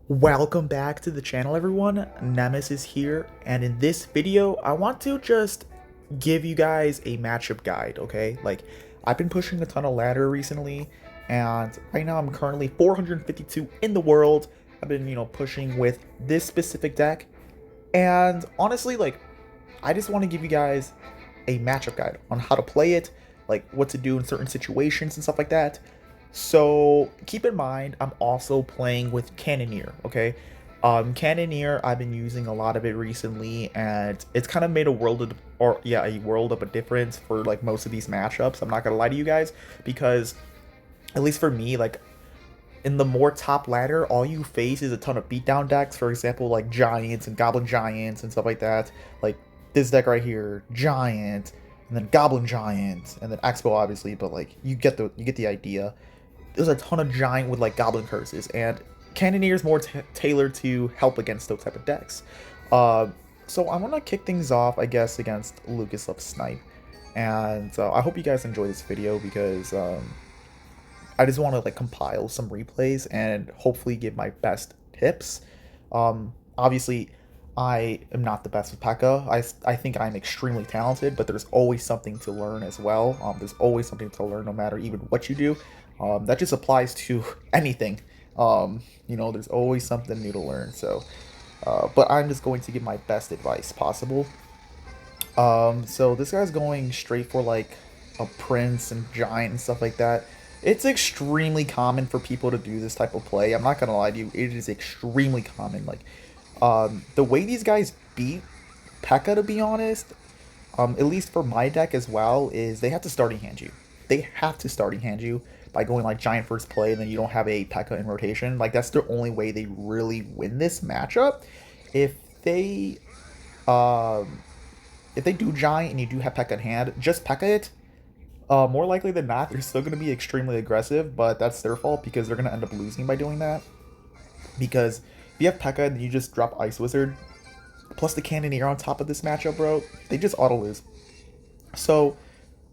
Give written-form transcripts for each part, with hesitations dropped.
Welcome back to the channel, everyone. Nemesis here, and in this video I want to just give you guys a matchup guide. Okay, like, I've been pushing a ton of ladder recently, and right now I'm currently 452 in the world. I've been pushing with this specific deck, and honestly, like, I just want to give you guys a matchup guide on how to play it, like what to do in certain situations and stuff like that. So keep in mind, I'm also playing with Cannoneer, okay? Cannoneer, I've been using a lot of it recently, and it's kind of made a world of a difference for like most of these matchups. I'm not gonna lie to you guys, because at least for me, like in the more top ladder, all you face is a ton of beatdown decks. For example, like Giants and Goblin Giants and stuff like that. Like this deck right here, Giant, and then Goblin Giant, and then Expo obviously. But like you get the idea. There's a ton of Giant with like Goblin curses, and Cannoneer is more tailored to help against those type of decks. Uh, so I want to kick things off, I guess, against Lucas of Snipe, and I hope you guys enjoy this video because I just want to like compile some replays and hopefully give my best tips. Obviously, I am not the best with Pekka. I think I'm extremely talented, but there's always something to learn as well. There's always something to learn no matter even what you do. That just applies to anything. There's always something new to learn. So, but I'm just going to give my best advice possible. So this guy's going straight for like a prince and giant and stuff like that. It's extremely common for people to do this type of play. I'm not gonna lie to you, it is extremely common. Like, the way these guys beat Pekka, to be honest, at least for my deck as well, is they have to starting hand you. They have to starting hand you by going like giant first play, and then you don't have a Pekka in rotation. Like that's the only way they really win this matchup. If they um if they do giant and you do have Pekka in hand, just Pekka it. More likely than not, they're still going to be extremely aggressive, but that's their fault because they're going to end up losing by doing that. Because if you have Pekka and you just drop Ice Wizard, plus the Cannoneer on top of this matchup, bro, they just auto lose. So,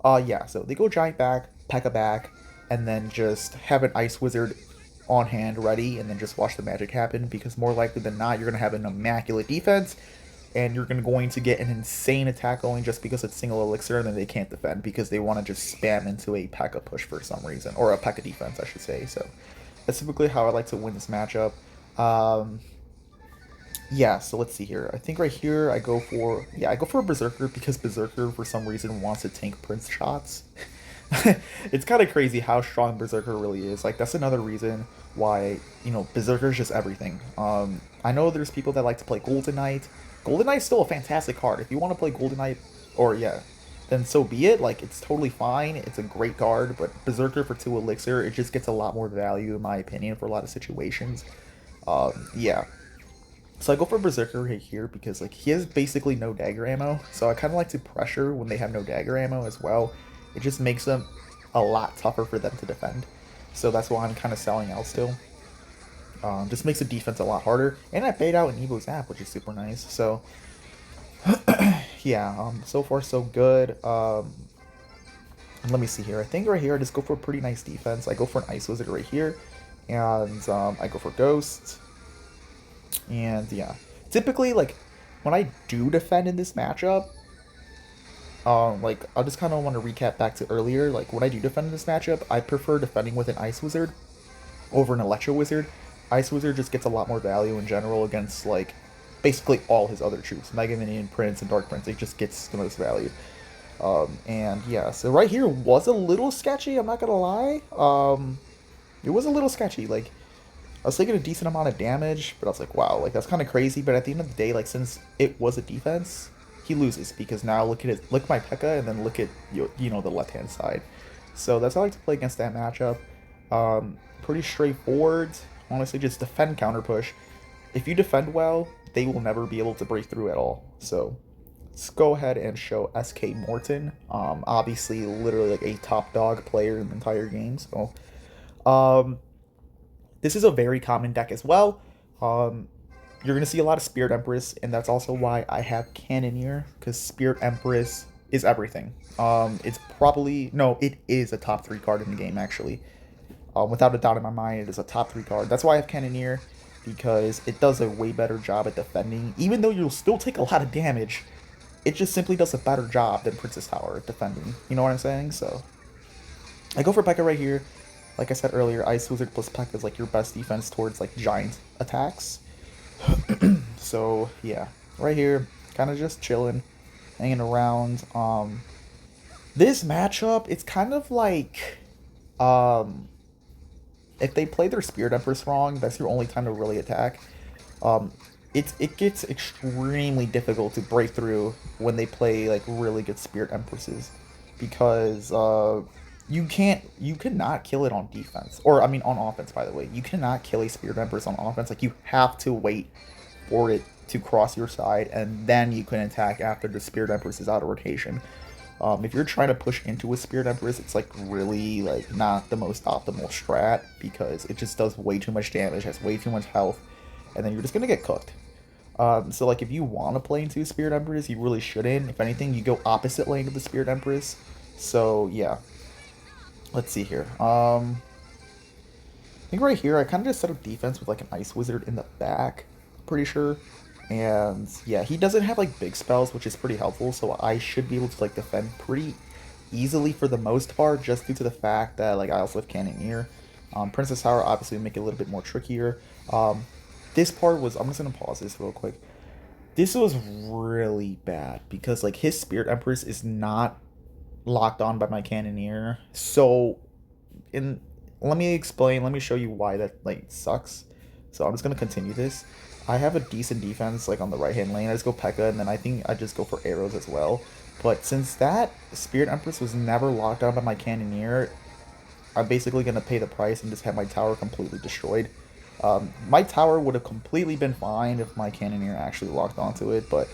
yeah, so they go Giant back, Pekka back, and then just have an Ice Wizard on hand ready, and then just watch the magic happen, because more likely than not, you're going to have an immaculate defense, and you're going to get an insane attack going just because it's single elixir, and then they can't defend because they want to just spam into a Pekka push for some reason, or a Pekka defense, I should say. So that's typically how I like to win this matchup. Yeah, so let's see here. I think right here I go for a Berserker because Berserker for some reason wants to tank Prince shots. It's kind of crazy how strong Berserker really is. Like that's another reason why Berserker is just everything. I know there's people that like to play Golden Knight. Golden Knight's still a fantastic card. If you want to play Golden Knight, or yeah, then so be it. Like it's totally fine. It's a great card, but Berserker for 2 elixir, it just gets a lot more value in my opinion for a lot of situations. Yeah. So I go for Berserker right here because like he has basically no dagger ammo, so I kind of like to pressure when they have no dagger ammo as well. It just makes them a lot tougher for them to defend. So that's why I'm kind of selling out still. Just makes the defense a lot harder. And I paid out an Evo Zap, which is super nice. So, yeah, so far so good. Let me see here. I think right here I just go for a pretty nice defense. I go for an Ice Wizard right here. And I go for Ghost. And yeah. Typically, like, when I do defend in this matchup, like, I just kind of want to recap back to earlier. Like, when I do defend in this matchup, I prefer defending with an Ice Wizard over an Electro Wizard. Ice Wizard just gets a lot more value in general against, like, basically all his other troops. Mega Minion, Prince, and Dark Prince, it just gets the most value. And yeah, so right here was a little sketchy, I'm not gonna lie. It was a little sketchy. Like, I was taking a decent amount of damage, but I was like, wow, like, that's kind of crazy. But at the end of the day, like, since it was a defense, he loses, because now look at my Pekka, and then look at, the left-hand side. So that's how I like to play against that matchup. Pretty straightforward. Honestly, just defend, counter push. If you defend well, they will never be able to break through at all. So let's go ahead and show SK Morton. Obviously, literally like a top dog player in the entire game. So, this is a very common deck as well. You're gonna see a lot of Spirit Empress, and that's also why I have Cannoneer, because Spirit Empress is everything. It's probably no, it is a top 3 card in the game actually. Without a doubt in my mind, it is a top 3 card. That's why I have Cannoneer. because it does a way better job at defending. Even though you'll still take a lot of damage, it just simply does a better job than Princess Tower at defending. You know what I'm saying? So I go for Pekka right here. Like I said earlier, Ice Wizard plus Pekka is like your best defense towards like giant attacks. So yeah, right here, kind of just chilling, hanging around. This matchup, it's kind of like, if they play their Spirit Empress wrong, that's your only time to really attack. Um, it gets extremely difficult to break through when they play like really good Spirit Empresses, because you cannot kill it on defense, or I mean on offense. By the way, you cannot kill a Spirit Empress on offense. Like, you have to wait for it to cross your side, and then you can attack after the Spirit Empress is out of rotation. If you're trying to push into a Spirit Empress, it's like really like not the most optimal strat, because it just does way too much damage, has way too much health, and then you're just gonna get cooked. So like, if you want to play into a Spirit Empress, you really shouldn't. If anything, you go opposite lane to the Spirit Empress. So yeah, let's see here. I think right here I kind of just set up defense with like an Ice Wizard in the back, pretty sure. And yeah, he doesn't have like big spells, which is pretty helpful, so I should be able to like defend pretty easily for the most part, just due to the fact that like I also have Cannoneer. Princess Tower obviously would make it a little bit more trickier. This part was, I'm just gonna pause this real quick. This was really bad because like his Spirit Empress is not locked on by my Cannoneer. So let me explain, let me show you why that like sucks. So I'm just gonna continue this. I have a decent defense like on the right hand lane. I just go Pekka, and then I think I just go for arrows as well. But since that Spirit Empress was never locked down by my Cannoneer, I'm basically gonna pay the price and just have my tower completely destroyed. My tower would have completely been fine if my Cannoneer actually locked onto it, but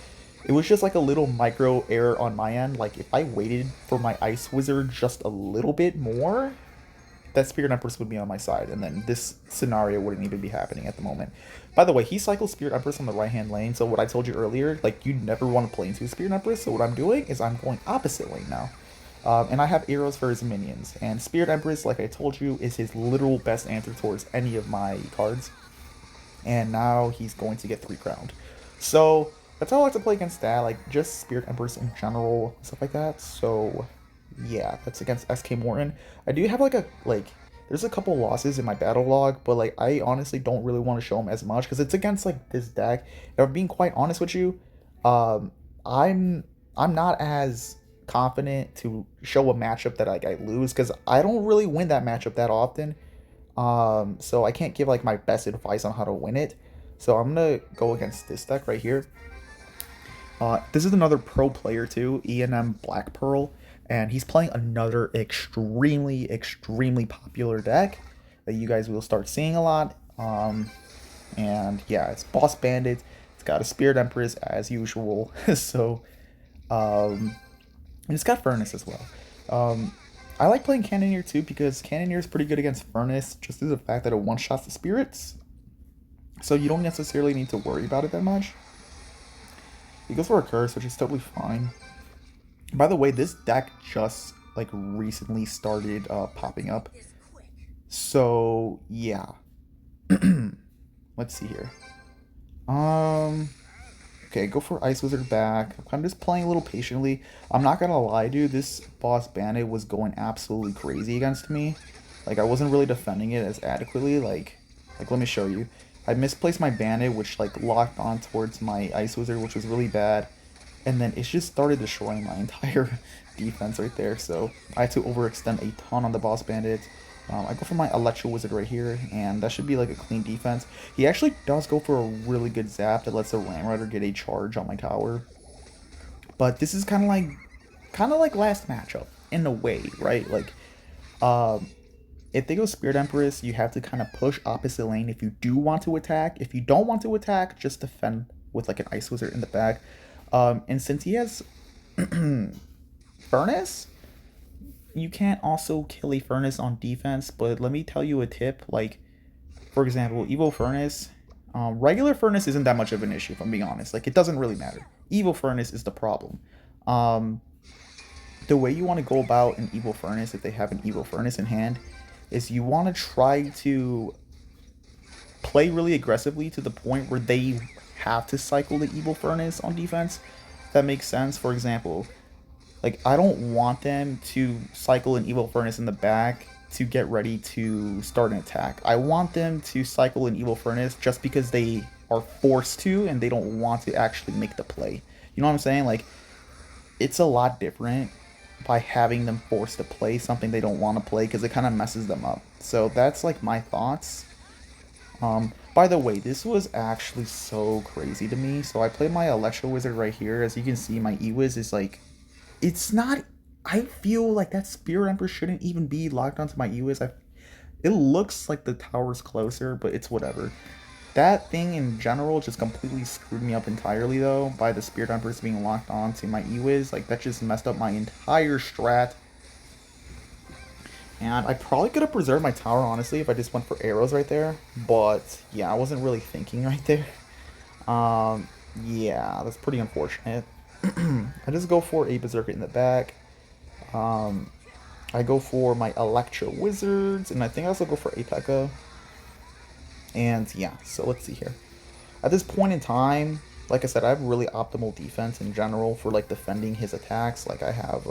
it was just like a little micro error on my end. Like, if I waited for my Ice Wizard just a little bit more, that Spirit Empress would be on my side, and then this scenario wouldn't even be happening at the moment. By the way, he cycles Spirit Empress on the right-hand lane, so what I told you earlier, like, you never want to play into Spirit Empress, so what I'm doing is I'm going opposite lane now. And I have arrows for his minions, and Spirit Empress, like I told you, is his literal best answer towards any of my cards. And now he's going to get 3 crowned. So, that's how I like to play against that, like, just Spirit Empress in general, stuff like that. So yeah, that's against SK Morton. I do have there's a couple losses in my battle log, but like, I honestly don't really want to show them as much because it's against like this deck. If I'm being quite honest with you, I'm not as confident to show a matchup that like I lose, because I don't really win that matchup that often. So I can't give like my best advice on how to win it. So I'm gonna go against this deck right here. This is another pro player too, E&M Black Pearl, and he's playing another extremely, extremely popular deck that you guys will start seeing a lot. And yeah, it's Boss Bandits. It's got a Spirit Empress as usual. So, and it's got Furnace as well. I like playing Cannoneer too because Cannoneer is pretty good against Furnace, just due to the fact that it one-shots the spirits. So you don't necessarily need to worry about it that much. He goes for a curse, which is totally fine. By the way, this deck just like recently started popping up. So yeah. Let's see here. Okay, go for Ice Wizard back. I'm just playing a little patiently. I'm not gonna lie, dude, this Boss Bandit was going absolutely crazy against me. Like, I wasn't really defending it as adequately. Like let me show you. I misplaced my Bandit, which like locked on towards my Ice Wizard, which was really bad. And then it just started destroying my entire defense right there. So I had to overextend a ton on the Boss Bandit. I go for my Electro Wizard right here, and that should be like a clean defense. He actually does go for a really good zap that lets the Ram Rider get a charge on my tower. But this is kind of like last matchup in a way, right? Like, if they go Spirit Empress, you have to kind of push opposite lane if you do want to attack. If you don't want to attack, just defend with like an Ice Wizard in the back. And since he has Furnace, you can't also kill a Furnace on defense. But let me tell you a tip. Like, for example, Evo Furnace, regular Furnace isn't that much of an issue, if I'm being honest. Like, it doesn't really matter. Evo Furnace is the problem. The way you want to go about an Evo Furnace, if they have an Evo Furnace in hand, is you want to try to play really aggressively to the point where they have to cycle the Evil Furnace on defense. If that makes sense. For example, like, I don't want them to cycle an Evil Furnace in the back to get ready to start an attack. I want them to cycle an Evil Furnace just because they are forced to and they don't want to actually make the play. You know what I'm saying? Like, it's a lot different by having them forced to play something they don't want to play, because it kind of messes them up. So that's like my thoughts. By the way, this was actually so crazy to me. So I played my Electro Wizard right here. As you can see, my E-Wiz is like, it's not, I feel like that Spirit Empress shouldn't even be locked onto my E-Wiz. It looks like the tower's closer, but it's whatever. That thing in general just completely screwed me up entirely, though, by the Spirit Empress being locked on to my E-Wiz. Like, that just messed up my entire strat. And I probably could have preserved my tower, honestly, if I just went for arrows right there. But, yeah, I wasn't really thinking right there. Yeah, that's pretty unfortunate. I just go for a Berserker in the back. I go for my Electro Wizards, and I think I also go for a Pekka. And yeah, so let's see here. At this point in time, like I said, I have really optimal defense in general for like defending his attacks. Like I have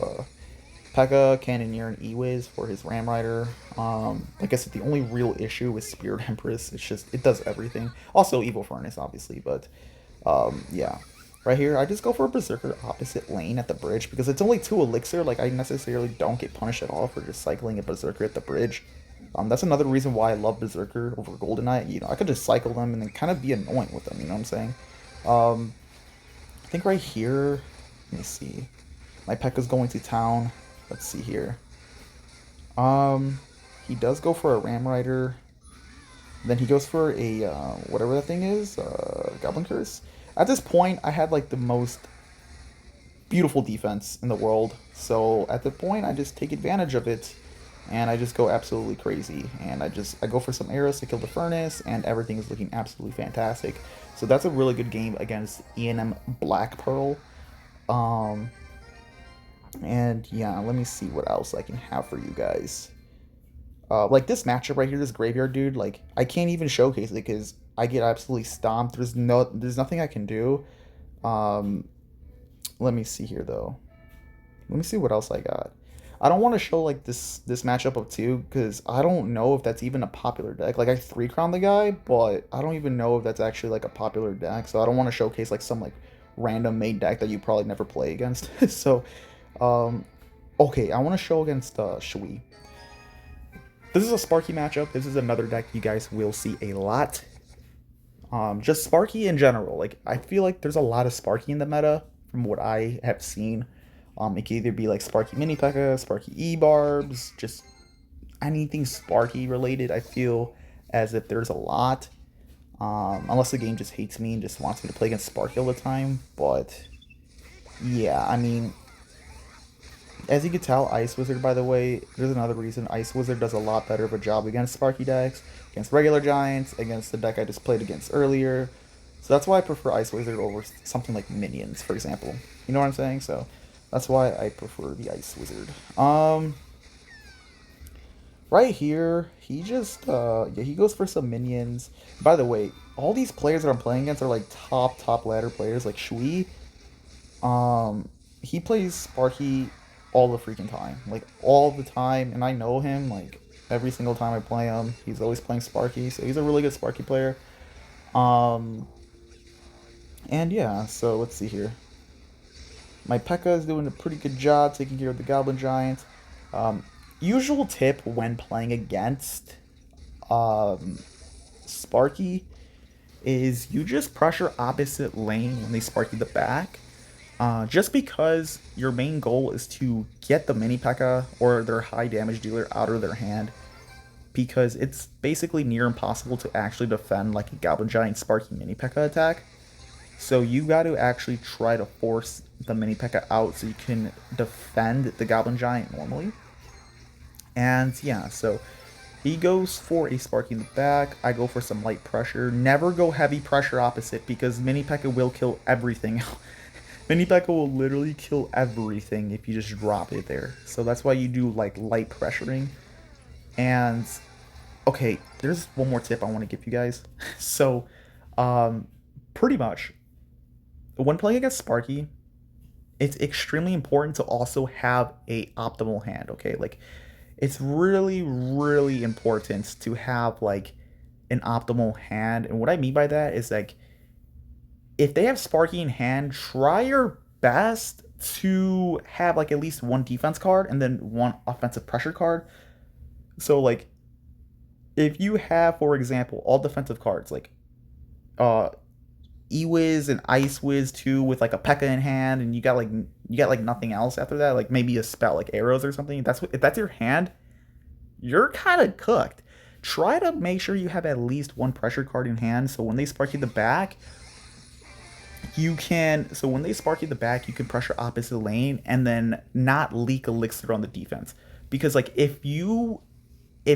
Pekka, Cannoneer, and E-Wiz for his Ram Rider. Like I said, the only real issue with Spirit Empress, it's just, it does everything. Also Evil Furnace, obviously, but yeah. Right here, I just go for a Berserker opposite lane at the bridge, because it's only 2 elixir. Like, I necessarily don't get punished at all for just cycling a Berserker at the bridge. That's another reason why I love Berserker over Goldeneye. You know, I could just cycle them and then kind of be annoying with them, you know what I'm saying? I think right here, let me see. My Pekka's going to town. Let's see here. He does go for a Ram Rider. Then he goes for a, whatever that thing is, Goblin Curse. At this point, I had like the most beautiful defense in the world. So at the point, I just take advantage of it. And I just go absolutely crazy. And I go for some arrows to kill the furnace. And everything is looking absolutely fantastic. So that's a really good game against E&M Black Pearl. And yeah, let me see what else I can have for you guys. Like this matchup right here, this Graveyard Dude, like I can't even showcase it because I get absolutely stomped. There's nothing I can do. Let me see here though. Let me see what else I got. I don't want to show like this matchup of 2 because I don't know if that's even a popular deck. Like I 3-crown the guy, but I don't even know if that's actually like a popular deck. So I don't want to showcase like some like random made deck that you probably never play against. So, okay, I want to show against Shui. This is a Sparky matchup. This is another deck you guys will see a lot. Just Sparky in general. Like, I feel like there's a lot of Sparky in the meta from what I have seen. It can either be like Sparky Mini Pekka, Sparky E-Barbs, just anything Sparky related. I feel as if there's a lot. Unless the game just hates me and just wants me to play against Sparky all the time. But, yeah, I mean, as you can tell, Ice Wizard, by the way, there's another reason. Ice Wizard does a lot better of a job against Sparky decks, against regular Giants, against the deck I just played against earlier. So that's why I prefer Ice Wizard over something like Minions, for example. You know what I'm saying? So that's why I prefer the Ice Wizard. Right here, he just, yeah, he goes for some Minions. By the way, all these players that I'm playing against are like top ladder players, like Shui. He plays Sparky all the freaking time, like all the time, and I know him. Like every single time I play him, he's always playing Sparky, so he's a really good Sparky player. And yeah, so let's see here. My Pekka is doing a pretty good job taking care of the Goblin Giant. Usual tip when playing against Sparky is you just pressure opposite lane when they Sparky the back. Just because your main goal is to get the Mini Pekka or their high damage dealer out of their hand, because it's basically near impossible to actually defend like a Goblin Giant Sparky Mini Pekka attack. So you got to actually try to force the Mini Pekka out so you can defend the Goblin Giant normally. And yeah, so he goes for a Sparky in the back. I go for some light pressure. Never go heavy pressure opposite because Mini Pekka will kill everything. Mini Pekka will literally kill everything if you just drop it there. So that's why you do like light pressuring. And Okay, there's one more tip I want to give you guys. So, pretty much, when playing against Sparky, it's extremely important to also have a optimal hand, okay? Like, it's really, really important to have, like, an optimal hand. And what I mean by that is, like, if they have Sparky in hand, try your best to have, like, at least one defense card and then one offensive pressure card. So, like, if you have, for example, all defensive cards, like, uh, E-Wiz and Ice Wiz too, with like a Pekka in hand, and you got like nothing else after that, like maybe a spell like arrows or something. That's what, if that's your hand, you're kind of cooked. Try to make sure you have at least one pressure card in hand, so when they spark you the back, you can. So when they spark you the back, you can pressure opposite lane and then not leak elixir on the defense. Because like if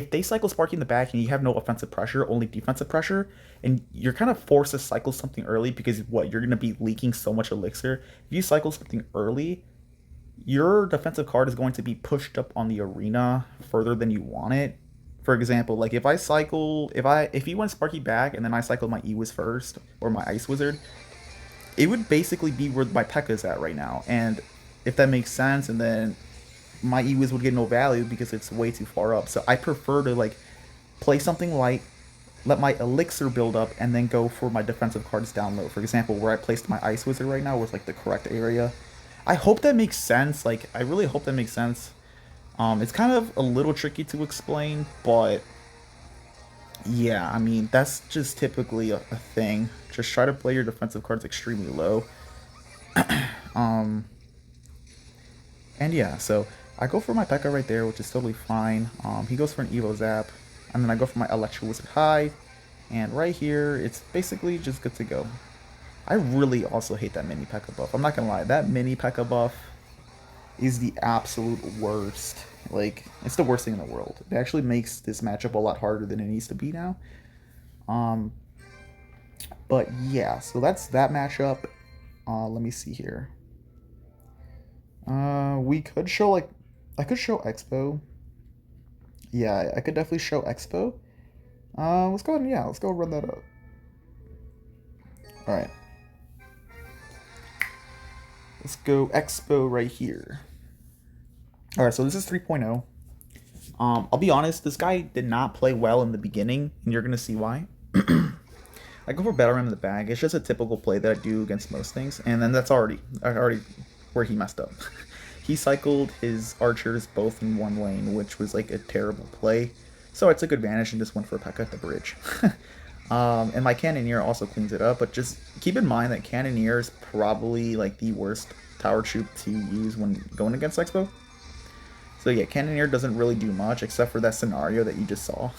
they cycle Sparky in the back and you have no offensive pressure, only defensive pressure, and you're kind of forced to cycle something early because what you're going to be leaking so much elixir. If you cycle something early, your defensive card is going to be pushed up on the arena further than you want it. For example, like if you went Sparky back and then I cycled my E-Wiz first or my Ice Wizard, it would basically be where my Pekka's at right now. And if that makes sense, and then my E-Wiz would get no value because it's way too far up. So I prefer to like play something light, let my elixir build up, and then go for my defensive cards down low. For example, where I placed my Ice Wizard right now was like the correct area. I hope that makes sense. Like, I really hope that makes sense. It's kind of a little tricky to explain, but yeah, I mean, that's just typically a thing. Just try to play your defensive cards extremely low. um, and yeah, so I go for my Pekka right there, which is totally fine. He goes for an Evo Zap, and then I go for my Electro Wizard High, and right here, it's basically just good to go. I really also hate that mini Pekka buff. I'm not gonna lie, that mini Pekka buff is the absolute worst. Like, it's the worst thing in the world. It actually makes this matchup a lot harder than it needs to be now. Um, but yeah, so that's that matchup. Let me see here. We could show like, I could show Expo. Yeah, I could definitely show Expo. Let's go ahead and yeah, let's go run that up. All right. Let's go Expo right here. All right, so this is 3.0. I'll be honest, this guy did not play well in the beginning, and you're gonna see why. I go for Battle Ram in the bag. It's just a typical play that I do against most things, and then that's already where he messed up. He cycled his archers both in one lane, which was like a terrible play. So I took advantage and just went for a Pekka at the bridge. And my Cannoneer also cleans it up, but just keep in mind that Cannoneer is probably like the worst tower troop to use when going against Expo. So yeah, Cannoneer doesn't really do much except for that scenario that you just saw.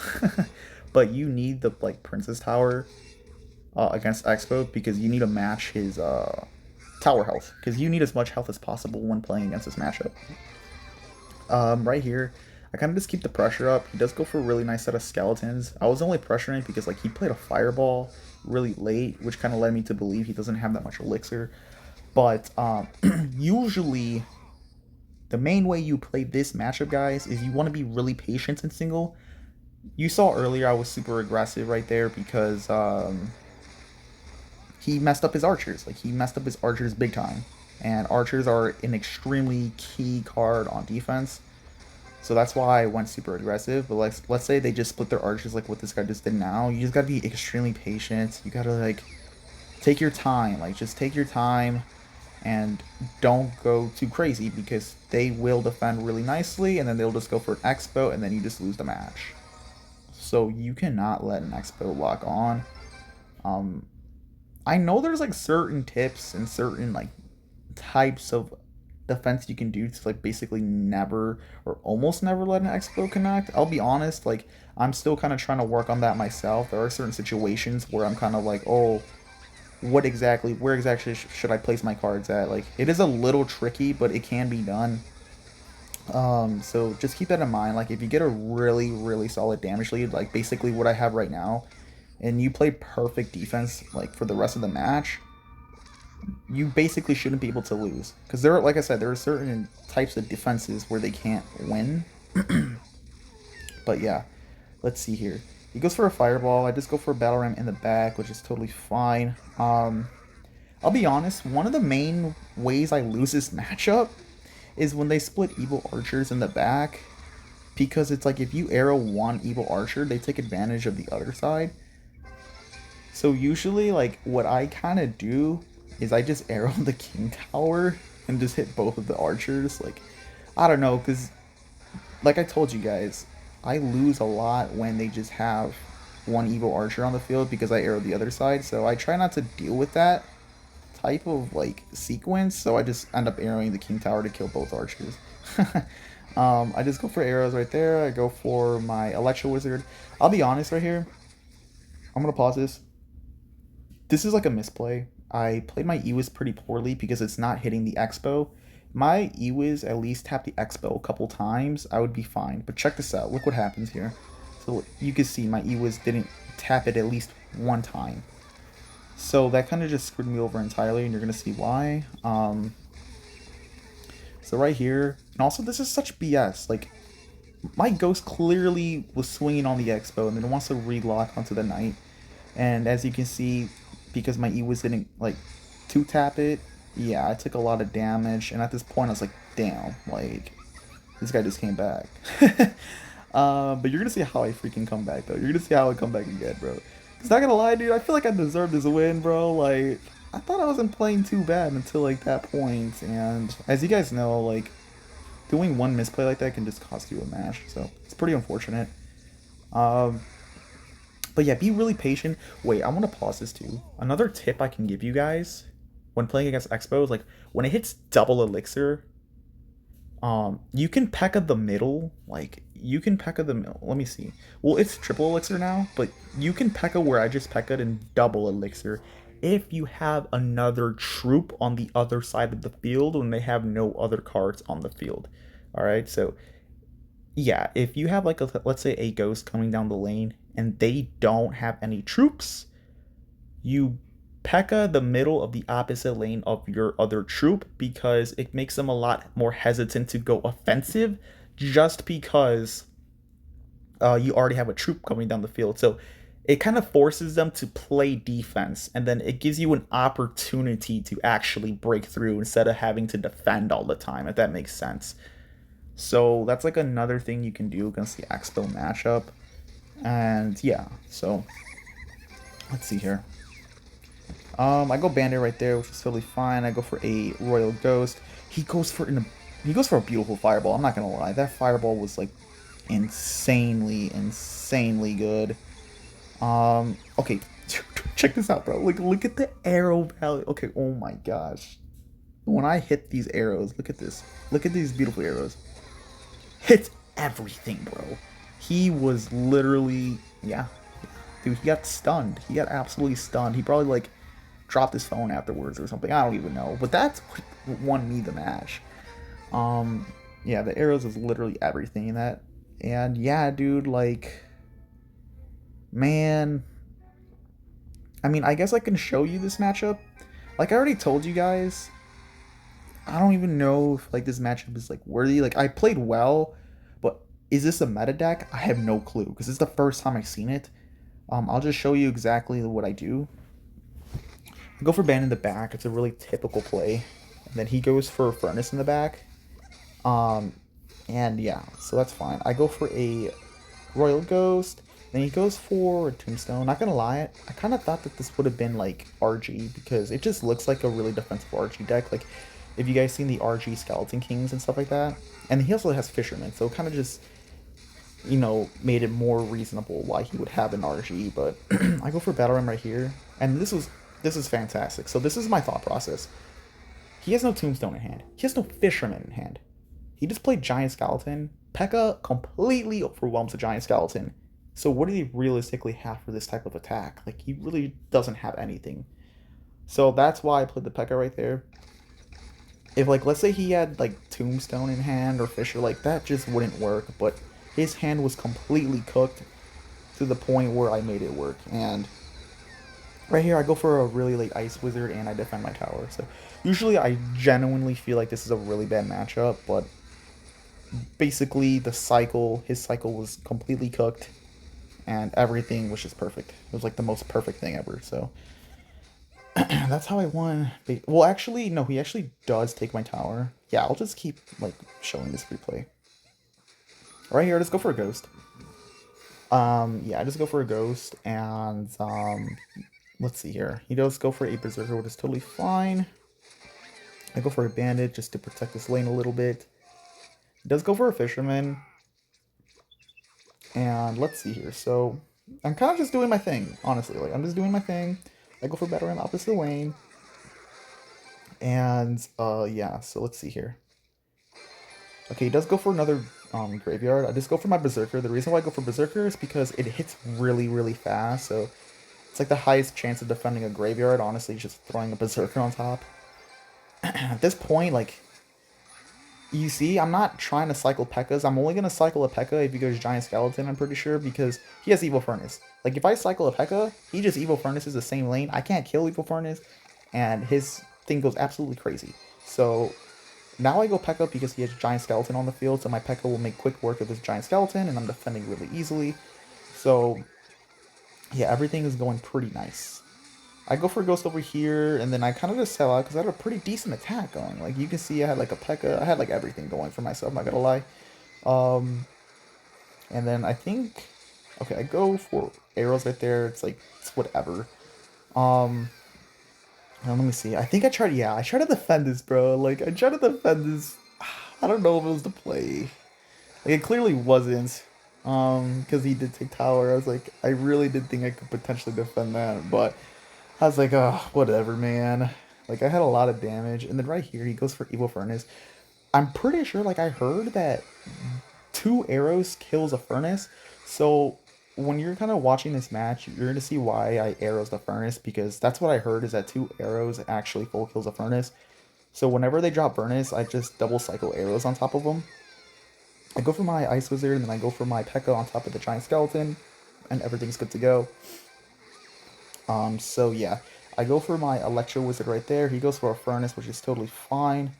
But you need the like Princess Tower against Expo because you need to match his tower health, because you need as much health as possible when playing against this matchup. Right here, I kind of just keep the pressure up. He does go for a really nice set of skeletons. I was only pressuring because like he played a fireball really late, which kind of led me to believe he doesn't have that much elixir. But usually, the main way you play this matchup, guys, is you want to be really patient in single. You saw earlier I was super aggressive right there because he messed up his archers. Like, he messed up his archers big time. And archers are an extremely key card on defense. So that's why I went super aggressive. But like, let's say they just split their archers like what this guy just did now. You just gotta be extremely patient. You gotta like take your time. Like, just take your time and don't go too crazy because they will defend really nicely and then they'll just go for an expo and then you just lose the match. So you cannot let an expo lock on. I know there's like certain tips and certain like types of defense you can do to like basically never or almost never let an expo connect. I'll be honest, like I'm still kind of trying to work on that myself. There are certain situations where I'm kind of like, oh, where exactly should I place my cards at? Like, it is a little tricky, but it can be done. So just keep that in mind. Like, if you get a really, really solid damage lead, like basically what I have right now, and you play perfect defense like for the rest of the match, you basically shouldn't be able to lose. Because there are, like I said, there are certain types of defenses where they can't win. But yeah, let's see here. He goes for a fireball. I just go for a battle ram in the back, which is totally fine. I'll be honest, one of the main ways I lose this matchup is when they split evil archers in the back. Because it's like if you arrow one evil archer, they take advantage of the other side. So usually, like, what I kind of do is I just arrow the king tower and just hit both of the archers. Like, I don't know, because like I told you guys, I lose a lot when they just have one evil archer on the field because I arrow the other side. So I try not to deal with that type of like sequence. So I just end up arrowing the king tower to kill both archers. I just go for arrows right there. I go for my Electro Wizard. I'll be honest right here. I'm gonna pause this. This is like a misplay. I played my Ewiz pretty poorly because it's not hitting the Expo. My Ewiz at least tapped the Expo a couple times, I would be fine. But check this out. Look what happens here. So you can see my Ewiz didn't tap it at least one time. So that kind of just screwed me over entirely, and you're going to see why. So right here, and also this is such BS. Like, my Ghost clearly was swinging on the Expo and then wants to relock onto the Knight. And as you can see, because my Ewiz didn't, like, 2-tap it, yeah, I took a lot of damage. And at this point, I was like, damn, like, this guy just came back. But you're going to see how I freaking come back, though. You're going to see how I come back again, bro. Because not going to lie, dude, I feel like I deserved this win, bro. Like, I thought I wasn't playing too bad until, like, that point. And as you guys know, like, doing one misplay like that can just cost you a match. So, it's pretty unfortunate. But yeah, be really patient. Wait, I want to pause this too. Another tip I can give you guys when playing against Expo is, like, when it hits double elixir, you can Pekka the middle. Like, you can Pekka the middle. Let me see. Well, it's triple elixir now, but you can Pekka where I just Pekka'd in double elixir if you have another troop on the other side of the field when they have no other cards on the field. Alright, so yeah, if you have, like, let's say a ghost coming down the lane and they don't have any troops, you Pekka the middle of the opposite lane of your other troop because it makes them a lot more hesitant to go offensive just because you already have a troop coming down the field. So it kind of forces them to play defense, and then it gives you an opportunity to actually break through instead of having to defend all the time, if that makes sense. So that's like another thing you can do against the Expo matchup. And yeah, so let's see here. I go Bandit right there, which is totally fine. I go for a Royal Ghost. He goes for a beautiful Fireball. I'm not gonna lie, that Fireball was like insanely good. Okay, check this out, bro. Look at the arrow value. Okay, oh my gosh. When I hit these arrows, look at this. Look at these beautiful arrows. Hits everything, bro. He was literally, yeah. Dude, he got stunned. He got absolutely stunned. He probably, like, dropped his phone afterwards or something. I don't even know. But that's what won me the match. Yeah, the arrows is literally everything in that. And yeah, dude, like, man, I mean, I guess I can show you this matchup. Like, I already told you guys, I don't even know if, like, this matchup is, like, worthy. Like, I played well, but is this a meta deck? I have no clue, because it's the first time I've seen it. I'll just show you exactly what I do. I go for Ban in the back. It's a really typical play. And then he goes for Furnace in the back. And yeah, so that's fine. I go for a Royal Ghost. Then he goes for a Tombstone. Not gonna lie, I kind of thought that this would have been like RG because it just looks like a really defensive RG deck. Like, if you guys seen the RG Skeleton Kings and stuff like that. And he also has Fisherman, so it kind of just, you know, made it more reasonable why he would have an RG. But I go for Battle Ram right here. And this is fantastic. So this is my thought process. He has no Tombstone in hand. He has no Fisherman in hand. He just played Giant Skeleton. Pekka completely overwhelms the Giant Skeleton. So what do they realistically have for this type of attack? Like, he really doesn't have anything. So that's why I played the Pekka right there. If, like, let's say he had, like, Tombstone in hand or Fisher, like, that just wouldn't work. But his hand was completely cooked to the point where I made it work. And right here, I go for a really late Ice Wizard and I defend my tower. So usually I genuinely feel like this is a really bad matchup, but basically his cycle was completely cooked. and everything was just perfect. It was like the most perfect thing ever. So that's how I won. Well, actually, no, he actually does take my tower. Yeah, I'll just keep like showing this replay. Right here, just go for a ghost. Yeah, I just go for a ghost, and let's see here. He does go for a berserker, which is totally fine. I go for a bandit just to protect this lane a little bit. He does go for a fisherman. And let's see here. So I'm kind of just doing my thing, honestly. Like, I'm just doing my thing. I go for battle ram opposite the lane. And yeah, so let's see here. Okay, he does go for another graveyard. I just go for my berserker. The reason why I go for berserker is because it hits really, really fast. So it's like the highest chance of defending a graveyard, honestly, just throwing a berserker on top. At this point, like, you see, I'm not trying to cycle Pekkas. I'm only going to cycle a Pekka if he goes Giant Skeleton, I'm pretty sure, because he has Evil Furnace. Like, if I cycle a Pekka, he just Evil Furnaces the same lane. I can't kill Evil Furnace, and his thing goes absolutely crazy. So, now I go Pekka because he has Giant Skeleton on the field, so my Pekka will make quick work of his Giant Skeleton, and I'm defending really easily. So, yeah, everything is going pretty nice. I go for a ghost over here, and then I kind of just sell out because I had a pretty decent attack going. Like, you can see I had, like, a Pekka. I had, like, everything going for myself, not gonna lie. And then I think... Okay, I go for arrows right there. It's, like, it's whatever. Now, let me see. I think I tried... Yeah, I tried to defend this, bro. Like, I tried to defend this. I don't know if it was the play. Like, it clearly wasn't. Because he did take tower. I was like, I really did think I could potentially defend that, but... I was like, oh, whatever, man. Like, I had a lot of damage. And then right here, he goes for Evil Furnace. I'm pretty sure, like, I heard that 2 arrows kills a furnace. So, when you're kind of watching this match, you're going to see why I arrows the furnace. Because that's what I heard, is that 2 arrows actually full kills a furnace. So, whenever they drop furnace, I just double cycle arrows on top of them. I go for my Ice Wizard, and then I go for my Pekka on top of the Giant Skeleton. And everything's good to go. So yeah, I go for my Electro Wizard right there. He goes for a Furnace, which is totally fine.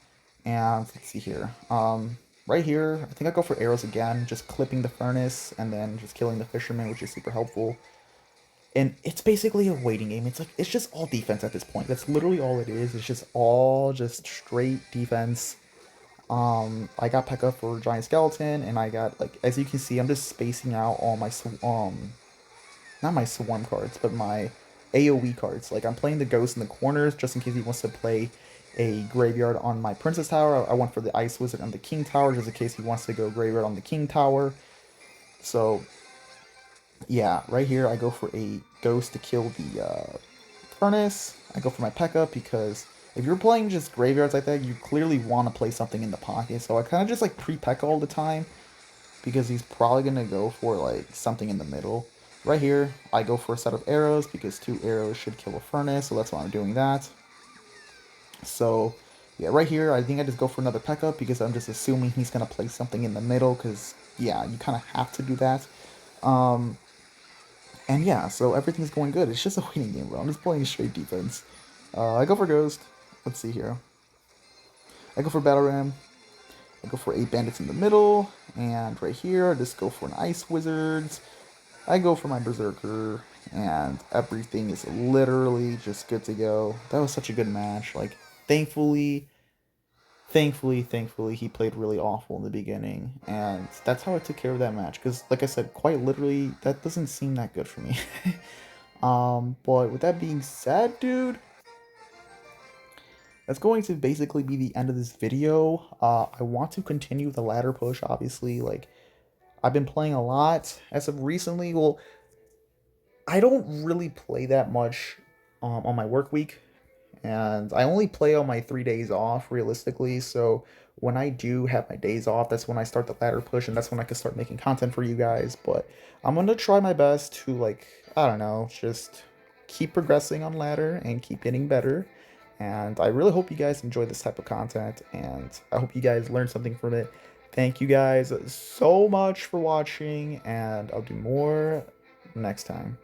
And let's see here. Right here, I think I go for arrows again, just clipping the Furnace and then just killing the Fisherman, which is super helpful. And it's basically a waiting game. It's like, it's just all defense at this point. That's literally all it is. It's just all just straight defense. I got Pekka for Giant Skeleton, and I got, like, as you can see, I'm just spacing out all my not my swarm cards, but my AoE cards. Like, I'm playing the ghost in the corners just in case he wants to play a graveyard on my Princess Tower. I went for the Ice Wizard on the King Tower just in case he wants to go graveyard on the King Tower. So, yeah, right here I go for a ghost to kill the Furnace. I go for my Pekka because if you're playing just graveyards like that, you clearly want to play something in the pocket. So I kind of just like pre-Pekka all the time because he's probably going to go for like something in the middle. Right here, I go for a set of arrows because 2 arrows should kill a furnace, so that's why I'm doing that. So, yeah, right here, I think I just go for another Pekka because I'm just assuming he's going to play something in the middle because, yeah, you kind of have to do that. And yeah, so everything's going good. It's just a waiting game, bro. I'm just playing straight defense. I go for Ghost. Let's see here. I go for Battle Ram. I go for 8 Bandits in the middle. And right here, I just go for an Ice Wizards. I go for my Berserker, and everything is literally just good to go. That was such a good match. Like, thankfully, he played really awful in the beginning, and that's how I took care of that match. Because, like I said, quite literally, that doesn't seem that good for me. But with that being said, dude, that's going to basically be the end of this video. I want to continue the ladder push, obviously. Like, I've been playing a lot as of recently. Well, I don't really play that much on my work week, and I only play on my 3 days off, realistically. So when I do have my days off, that's when I start the ladder push, and that's when I can start making content for you guys. But I'm going to try my best to, like, I don't know, just keep progressing on ladder and keep getting better. And I really hope you guys enjoy this type of content, and I hope you guys learn something from it. Thank you guys so much for watching, and I'll do more next time.